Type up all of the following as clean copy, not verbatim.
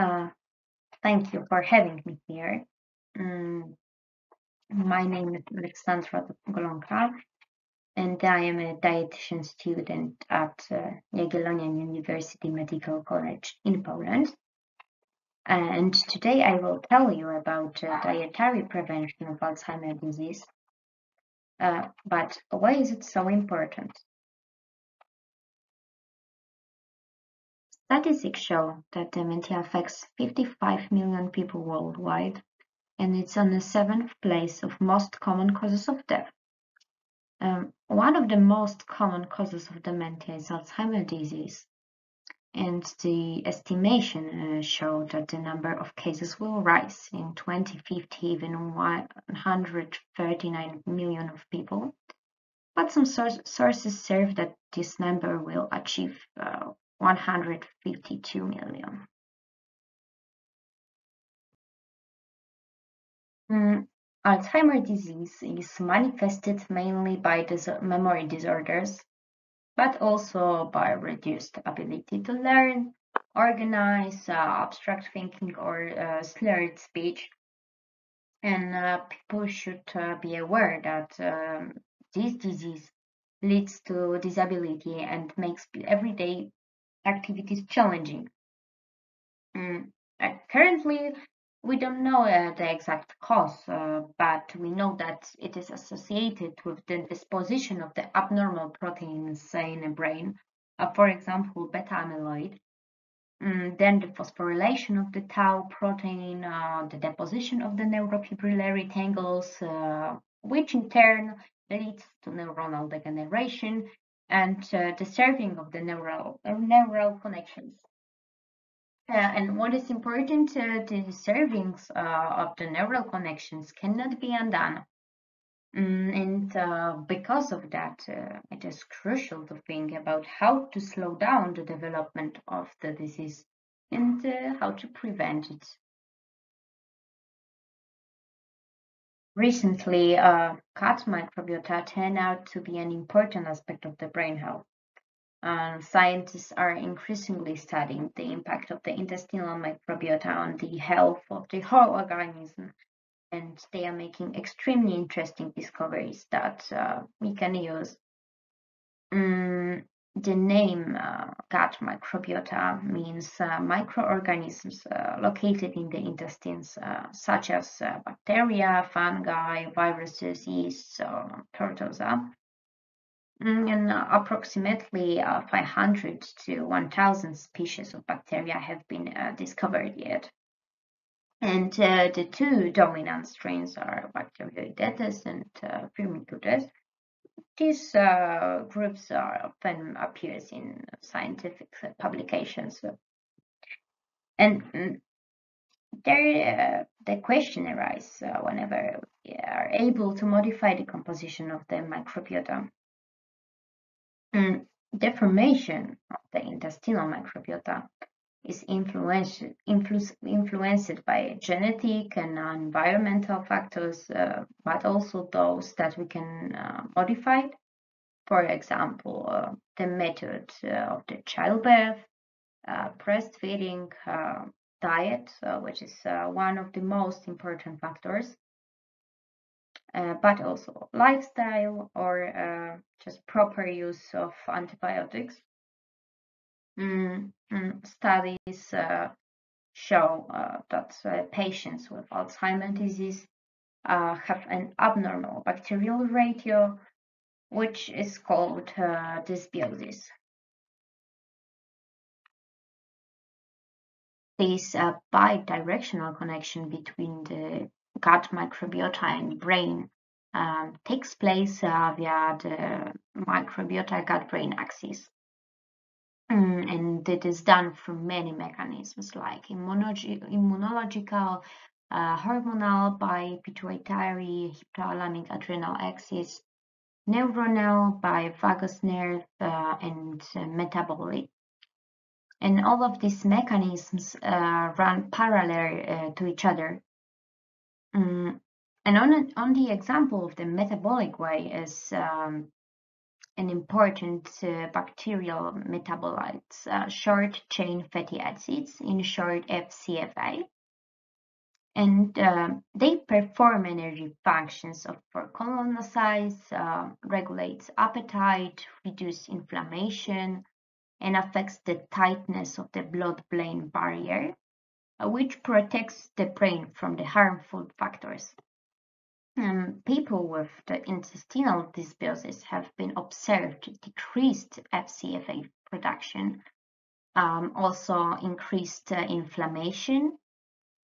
Uh, Thank you for having me here. Mm, my name is Aleksandra Golonka, and I am a dietitian student at Jagiellonian University Medical College in Poland. And today I will tell you about dietary prevention of Alzheimer's disease. But why is it so important? Statistics show that dementia affects 55 million people worldwide, and it's on the seventh place of most common causes of death. One of the most common causes of dementia is Alzheimer's disease, and the estimation show that the number of cases will rise in 2050, even 139 million of people. But some sources serve that this number will achieve 152 million. Alzheimer's disease is manifested mainly by memory disorders, but also by reduced ability to learn, organize, abstract thinking, or slurred speech. And people should be aware that this disease leads to disability and makes everyday activities challenging. Currently, we don't know the exact cause, but we know that it is associated with the disposition of the abnormal proteins in the brain, for example, beta amyloid. Then the phosphorylation of the tau protein, the deposition of the neurofibrillary tangles, which in turn leads to neuronal degeneration and the severing of the neural connections. And what is important, the servings of the neural connections cannot be undone. And because of that, it is crucial to think about how to slow down the development of the disease and how to prevent it. Recently, gut microbiota turned out to be an important aspect of the brain health. Scientists are increasingly studying the impact of the intestinal microbiota on the health of the whole organism, and they are making extremely interesting discoveries that we can use. The name gut microbiota means microorganisms located in the intestines, such as bacteria, fungi, viruses, yeast, protozoa. And approximately 500 to 1,000 species of bacteria have been discovered yet. And the two dominant strains are Bacteroidetes and Firmicutes. These groups are often appears in scientific publications. And the question arises whenever we are able to modify the composition of the microbiota. The formation of the intestinal microbiota is influenced by genetic and environmental factors, but also those that we can modify. For example, the method of the childbirth, breastfeeding, diet, which is one of the most important factors, but also lifestyle or just proper use of antibiotics. Studies show that patients with Alzheimer's disease have an abnormal bacterial ratio, which is called dysbiosis. This bidirectional connection between the gut microbiota and brain takes place via the microbiota gut-brain axis. And it is done through many mechanisms like immunological, hormonal, by pituitary, hypothalamic adrenal axis, neuronal by vagus nerve, and metabolic. And all of these mechanisms run parallel to each other. And on the example of the metabolic way is and important bacterial metabolites, short-chain fatty acids, in short FCFA, and they perform energy functions for colonicize, regulates appetite, reduce inflammation, and affects the tightness of the blood-brain barrier, which protects the brain from the harmful factors. People with the intestinal dysbiosis have been observed decreased FCFA production, also increased inflammation,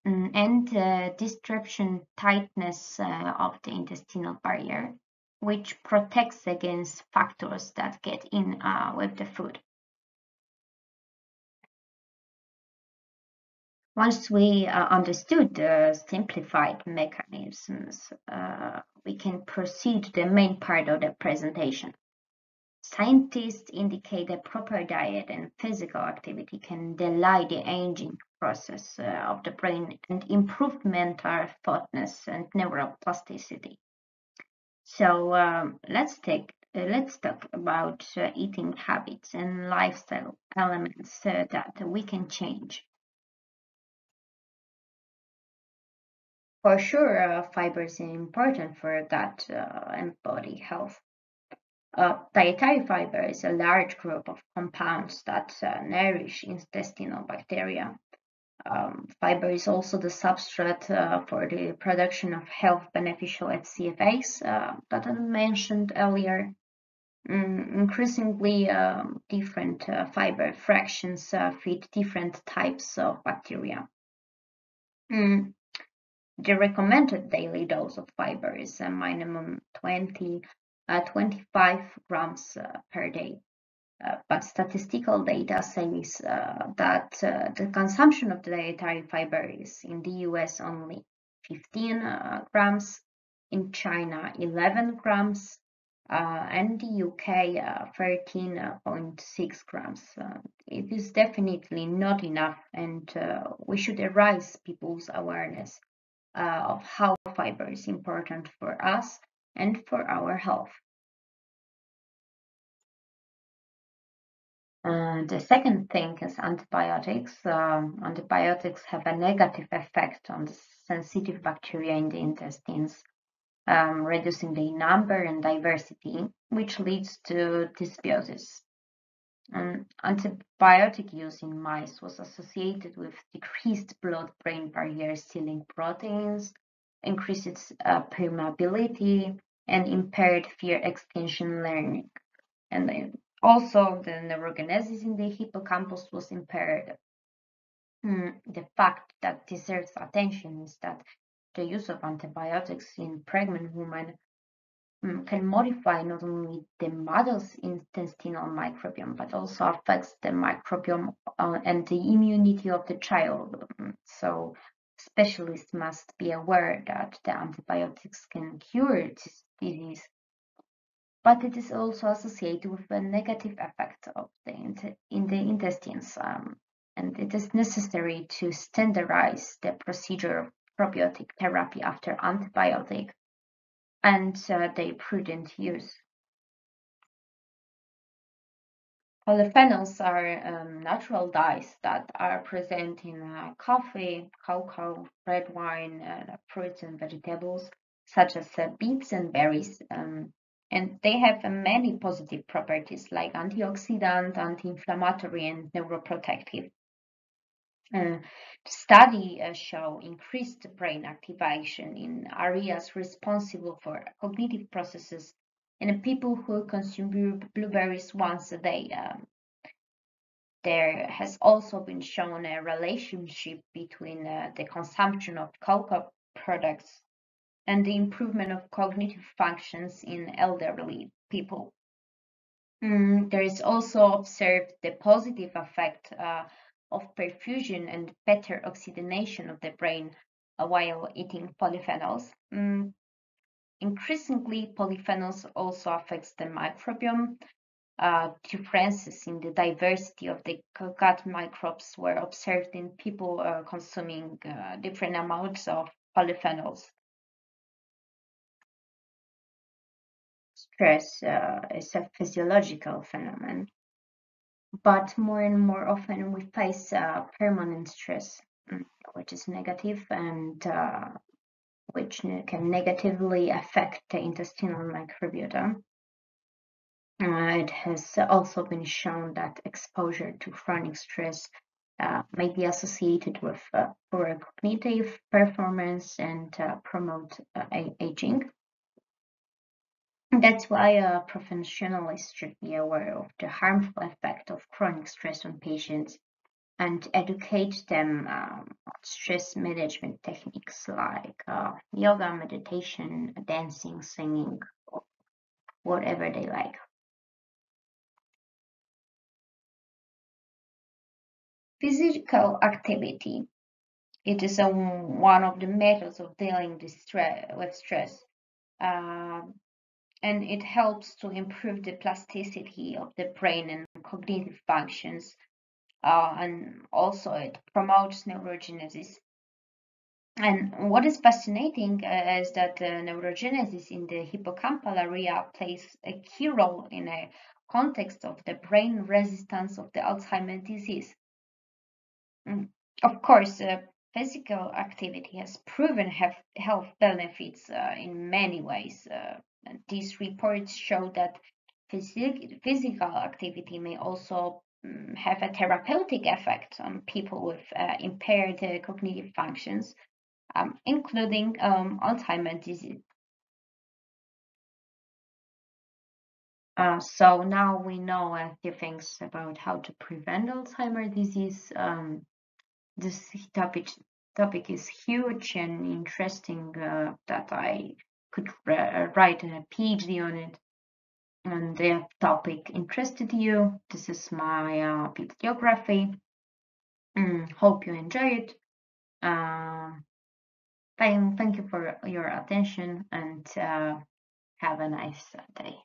and disruption tightness of the intestinal barrier, which protects against factors that get in with the food. Once we understood the simplified mechanisms, we can proceed to the main part of the presentation. Scientists indicate that proper diet and physical activity can delay the aging process of the brain and improve mental thoughtness and neuroplasticity. So let's talk about eating habits and lifestyle elements that we can change. For sure, fiber is important for gut and body health. Dietary fiber is a large group of compounds that nourish intestinal bacteria. Fiber is also the substrate for the production of health beneficial FCFAs that I mentioned earlier. Increasingly, different fiber fractions feed different types of bacteria. The recommended daily dose of fiber is a minimum 25 grams per day. But statistical data says that the consumption of the dietary fiber is in the US only 15 grams, in China 11 grams, and the UK 13.6 grams. It is definitely not enough, and we should raise people's awareness of how fiber is important for us and for our health. The second thing is antibiotics. Antibiotics have a negative effect on the sensitive bacteria in the intestines, reducing the number and diversity, which leads to dysbiosis. Antibiotic use in mice was associated with decreased blood-brain barrier sealing proteins, increased permeability, and impaired fear extension learning. And then also the neurogenesis in the hippocampus was impaired. The fact that deserves attention is that the use of antibiotics in pregnant women can modify not only the mother's intestinal microbiome, but also affects the microbiome and the immunity of the child. So specialists must be aware that the antibiotics can cure this disease, but it is also associated with a negative effect of in the intestines, and it is necessary to standardize the procedure of probiotic therapy after antibiotic and their prudent use. Polyphenols are natural dyes that are present in coffee, cocoa, red wine, fruits and vegetables, such as beets and berries. And they have many positive properties like antioxidant, anti-inflammatory, and neuroprotective. Study show increased brain activation in areas responsible for cognitive processes in people who consume blueberries once a day. There has also been shown a relationship between the consumption of cocoa products and the improvement of cognitive functions in elderly people. There is also observed the positive effect of perfusion and better oxygenation of the brain while eating polyphenols. Increasingly, polyphenols also affects the microbiome. Differences in the diversity of the gut microbes were observed in people consuming different amounts of polyphenols. stress is a physiological phenomenon, but more and more often we face permanent stress, which is negative and which can negatively affect the intestinal microbiota. It has also been shown that exposure to chronic stress may be associated with poor cognitive performance and promote aging. That's why professionals should be aware of the harmful effect of chronic stress on patients and educate them on stress management techniques like yoga, meditation, dancing, singing, or whatever they like. Physical activity. It is one of the methods of dealing with stress, and it helps to improve the plasticity of the brain and cognitive functions, and also it promotes neurogenesis. And what is fascinating is that neurogenesis in the hippocampal area plays a key role in a context of the brain resistance of the Alzheimer's disease. Of course, physical activity has proven have health benefits in many ways. And these reports show that physical activity may also have a therapeutic effect on people with impaired cognitive functions, including Alzheimer's disease. So now we know a few things about how to prevent Alzheimer's disease. This topic is huge and interesting that I could write a PhD on it. And the topic interested you. This is my bibliography. Hope you enjoy it. Thank you for your attention and have a nice day.